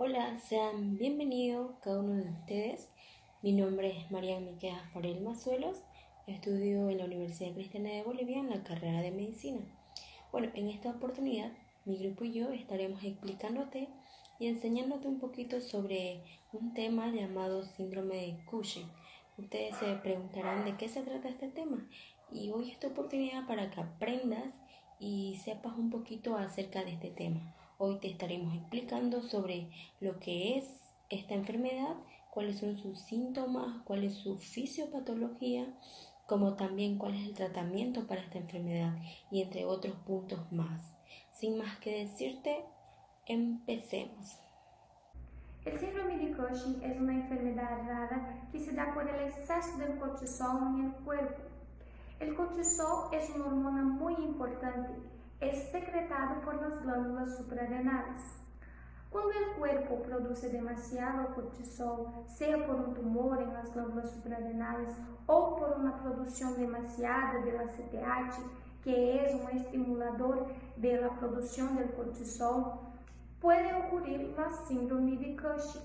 Hola, sean bienvenidos cada uno de ustedes. Mi nombre es María Miquea Farel Mazuelos. Estudio en la Universidad Cristiana de Bolivia en la carrera de Medicina. Bueno, en esta oportunidad, mi grupo y yo estaremos explicándote y enseñándote un poquito sobre un tema llamado síndrome de Cushing. Ustedes se preguntarán de qué se trata este tema y hoy es tu oportunidad para que aprendas y sepas un poquito acerca de este tema. Hoy te estaremos explicando sobre lo que es esta enfermedad, cuáles son sus síntomas, cuál es su fisiopatología, como también cuál es el tratamiento para esta enfermedad y entre otros puntos más. Sin más que decirte, empecemos. El síndrome de Cushing es una enfermedad rara que se da por el exceso del cortisol en el cuerpo. El cortisol es una hormona muy importante, es secretado por las glándulas suprarrenales. Cuando el cuerpo produce demasiado cortisol, sea por un tumor en las glándulas suprarrenales o por una producción demasiada de la ACTH, que es un estimulador de la producción del cortisol, puede ocurrir la síndrome de Cushing.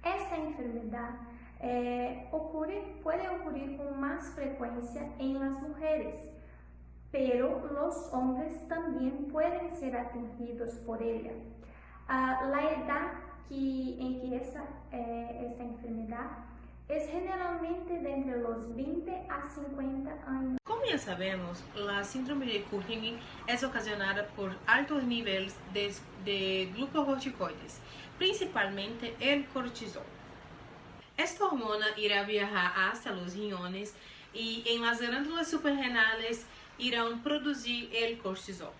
Esta enfermedad puede ocurrir con más frecuencia en las mujeres, pero los hombres también pueden ser atingidos por ella. La edad en que esta enfermedad es generalmente de entre los 20 a 50 años. Como ya sabemos, la síndrome de Cushing es ocasionada por altos niveles de glucocorticoides, principalmente el cortisol. Esta hormona irá viajar hasta los riñones y en las glándulas suprarrenales irán producir el cortisol.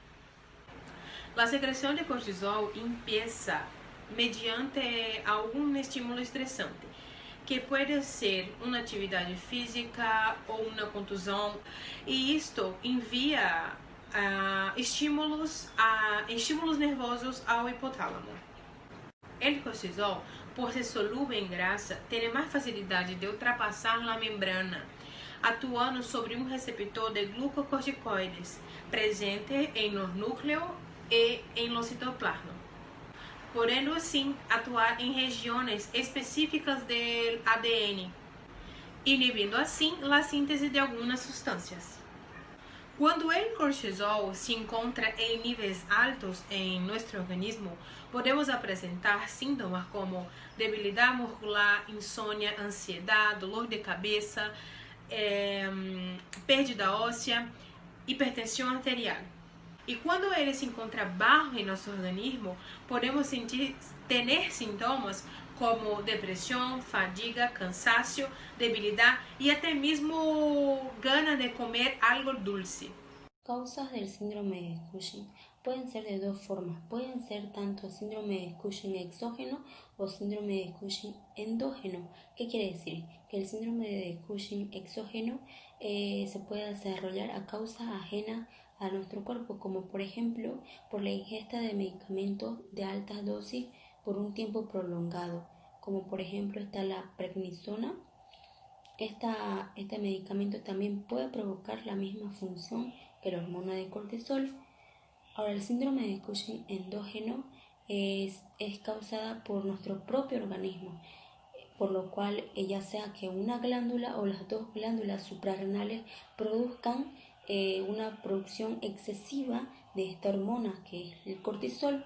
La secreción de cortisol empieza mediante algún estímulo estresante, que puede ser una actividad física o una contusão, e isto envia estímulos nervosos ao hipotálamo. El cortisol, por ser solúvel em grasa, tem mais facilidade de ultrapassar a membrana, atuando sobre um receptor de glucocorticoides presente em los núcleos e em los citoplasma, podendo assim atuar em regiões específicas do ADN, inibindo assim a síntese de algumas substâncias. Quando o cortisol se encontra em níveis altos em nosso organismo, podemos apresentar sintomas como debilidade muscular, insônia, ansiedade, dolor de cabeça, perda óssea, hipertensão arterial. E quando ele se encontra baixo em nosso organismo, podemos ter sintomas como depressão, fadiga, cansaço, debilidade e até mesmo ganas de comer algo dulce. Causas del síndrome de Cushing pueden ser de dos formas. Pueden ser tanto síndrome de Cushing exógeno o síndrome de Cushing endógeno. ¿Qué quiere decir? Que el síndrome de Cushing exógeno se puede desarrollar a causa ajena a nuestro cuerpo, como por ejemplo por la ingesta de medicamentos de alta dosis por un tiempo prolongado, como por ejemplo está la prednisona. Este medicamento también puede provocar la misma función que la hormona de cortisol. Ahora, el síndrome de Cushing endógeno es causada por nuestro propio organismo, por lo cual ya sea que una glándula o las dos glándulas suprarrenales produzcan una producción excesiva de esta hormona que es el cortisol.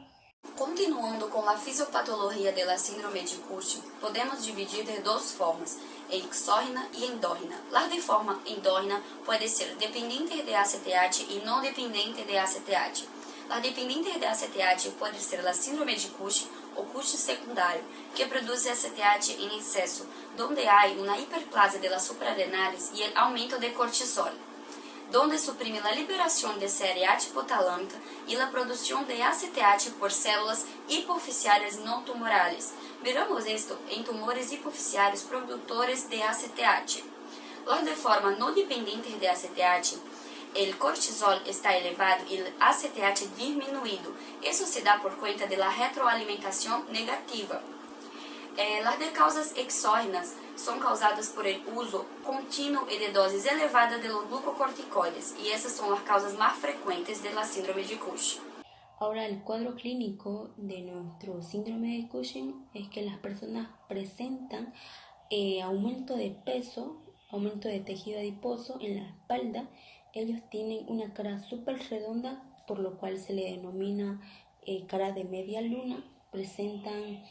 Continuando com a fisiopatologia da síndrome de Cushing, podemos dividir de duas formas, exógena e endógena. La de forma endógena pode ser dependente de ACTH e não dependente de ACTH. La dependente de ACTH pode ser a síndrome de Cushing ou Cushing secundário, que produz ACTH em excesso, donde há uma hiperplasia de las suprarrenales e el aumento de cortisol, donde suprime a liberação de CRH hipotalâmica e a produção de ACTH por células hipoficiárias não tumorales. Veremos isto em tumores hipoficiários produtores de ACTH. Los de forma não dependente de ACTH, o cortisol está elevado e o ACTH diminuído. Isso se dá por conta da retroalimentação negativa. Las de causas exógenas são causadas por el uso contínuo e de doses elevadas de los glucocorticoides, e essas são as causas mais frequentes da síndrome de Cushing. Ahora, el cuadro clínico de nuestro síndrome de Cushing es que las personas presentan aumento de peso, aumento de tejido adiposo en la espalda. Ellos tienen una cara súper redonda, por lo cual se le denomina cara de media luna. Presentan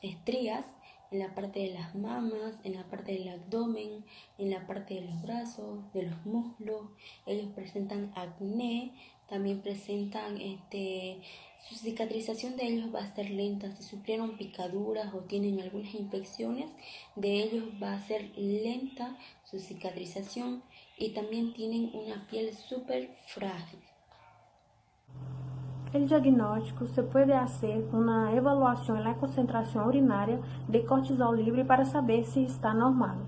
estrías en la parte de las mamas, en la parte del abdomen, en la parte de los brazos, de los muslos. Ellos presentan acné, también presentan su cicatrización de ellos va a ser lenta. Si sufrieron picaduras o tienen algunas infecciones, de ellos va a ser lenta su cicatrización, y también tienen una piel súper frágil. El diagnóstico se puede hacer una evaluación en la concentración urinaria de cortisol libre para saber si está normal.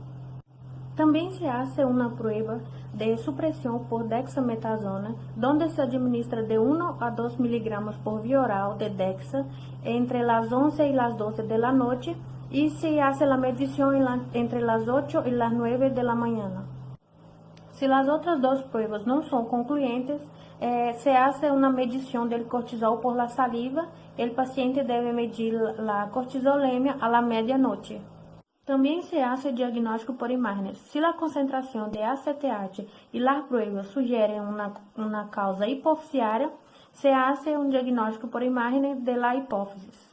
También se hace una prueba de supresión por dexametasona, donde se administra de 1 a 2 miligramos por vía oral de dexa entre las 11 y las 12 de la noche, y se hace la medición entre las 8 y las 9 de la mañana. Si las otras dos pruebas no son concluyentes, se hace una medición del cortisol por la saliva. El paciente debe medir la cortisolemia a la medianoche. También se hace diagnóstico por imágenes. Si la concentración de ACTH y las pruebas sugieren una causa hipófisiaria, se hace un diagnóstico por imágenes de la hipófisis.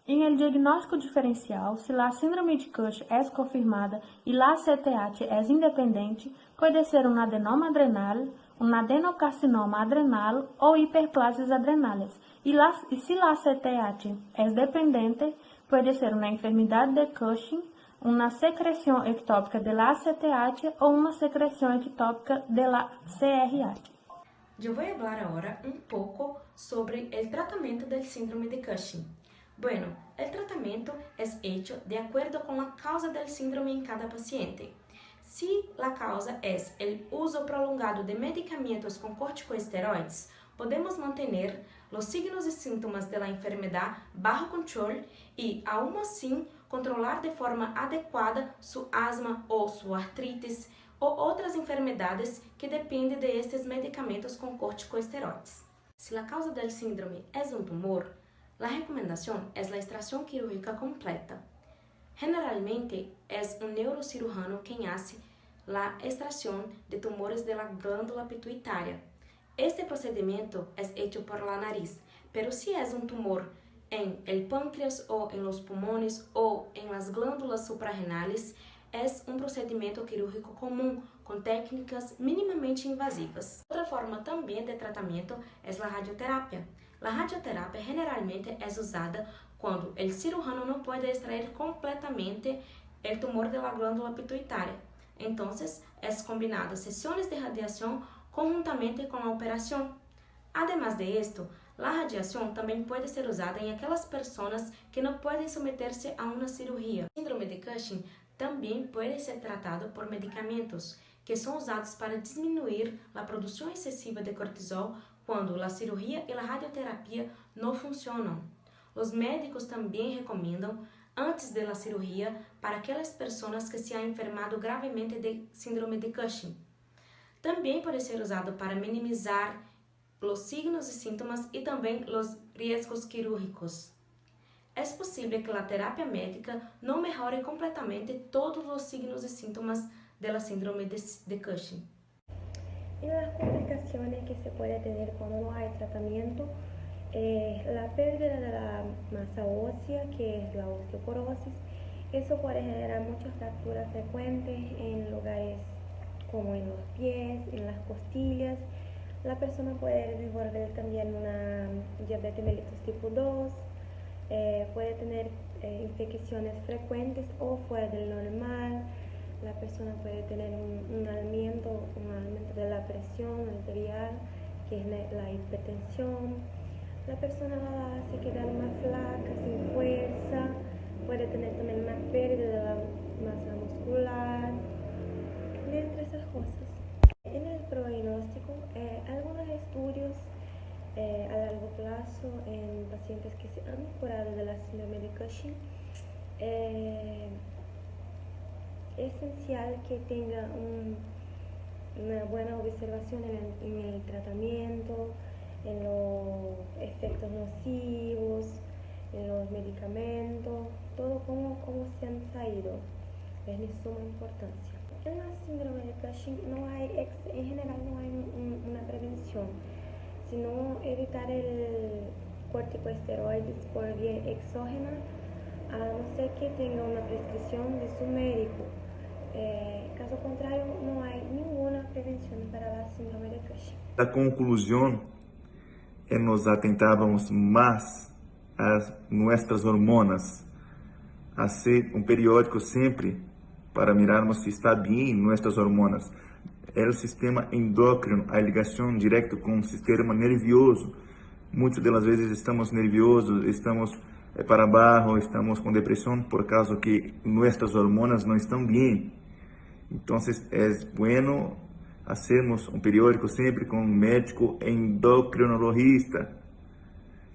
En el diagnóstico diferencial, si la síndrome de Cushing es confirmada y la ACTH es independiente, puede ser un adenoma adrenal, un adenocarcinoma adrenal o hiperplasias adrenales. Y si la ACTH es dependiente, puede ser una enfermedad de Cushing, una secreción ectópica de la ACTH o una secreción ectópica de la CRH. Eu vou falar agora pouco sobre o tratamento do síndrome de Cushing. Bueno, el tratamiento es hecho de acuerdo con la causa del síndrome en cada paciente. Si la causa es el uso prolongado de medicamentos con corticosteroides, podemos mantener los signos y síntomas de la enfermedad bajo control y, aún así, controlar de forma adecuada su asma o su artritis o otras enfermedades que dependen de estos medicamentos con corticosteroides. Si la causa del síndrome es un tumor, la recomendación es la extracción quirúrgica completa. Generalmente es un neurocirujano quien hace la extracción de tumores de la glándula pituitaria. Este procedimiento es hecho por la nariz, pero si es un tumor en el páncreas o en los pulmones o en las glándulas suprarrenales, es un procedimiento quirúrgico común con técnicas minimamente invasivas. Otra forma también de tratamiento es la radioterapia. La radioterapia generalmente es usada cuando el cirujano no puede extraer completamente el tumor de la glándula pituitaria. Entonces, es combinada sesiones de radiación conjuntamente con la operación. Además de esto, la radiación también puede ser usada en aquellas personas que no pueden someterse a una cirugía. El síndrome de Cushing también puede ser tratado por medicamentos que son usados para disminuir la producción excesiva de cortisol cuando la cirugía y la radioterapia no funcionan. Los médicos también recomiendan antes de la cirugía para aquellas personas que se han enfermado gravemente de síndrome de Cushing. También puede ser usado para minimizar los signos y síntomas y también los riesgos quirúrgicos. Es posible que la terapia médica no mejore completamente todos los signos y síntomas de la síndrome de Cushing. Y las complicaciones que se puede tener cuando no hay tratamiento, la pérdida de la masa ósea, que es la osteoporosis. Eso puede generar muchas fracturas frecuentes en lugares como en los pies, en las costillas. La persona puede desenvolver también una diabetes mellitus tipo 2, puede tener infecciones frecuentes o fuera del normal. La persona puede tener un aumento de la presión arterial, que es la hipertensión. La persona se queda más flaca, sin fuerza, puede tener también una pérdida de la masa muscular, entre esas cosas. En el pronóstico, algunos estudios a largo plazo en pacientes que se han curado de la síndrome de Cushing, es esencial que tenga una buena observación en el tratamiento, en los efectos nocivos, en los medicamentos, todo cómo se han saído. Es de suma importancia. En la síndrome de Cushing en general no hay una prevención, sino evitar el corticosteroides por vía exógena, a no ser que tenga una prescripción de su médico. Caso contrario, no hay ninguna prevención para la síndrome de Cushing. La conclusión es nos atentávamos más a nuestras hormonas, hacer un periódico siempre para mirarmos si está bien nuestras hormonas. El sistema endócrino, a ligación directa con el sistema nervioso. Muchas de las veces estamos nerviosos, estamos para abajo, estamos con depresión por causa que nuestras hormonas no están bien. Entonces es bueno hacermos un periódico siempre con un médico endocrinologista,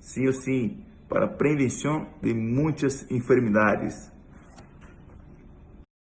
sí o sí, para prevención de muchas enfermedades.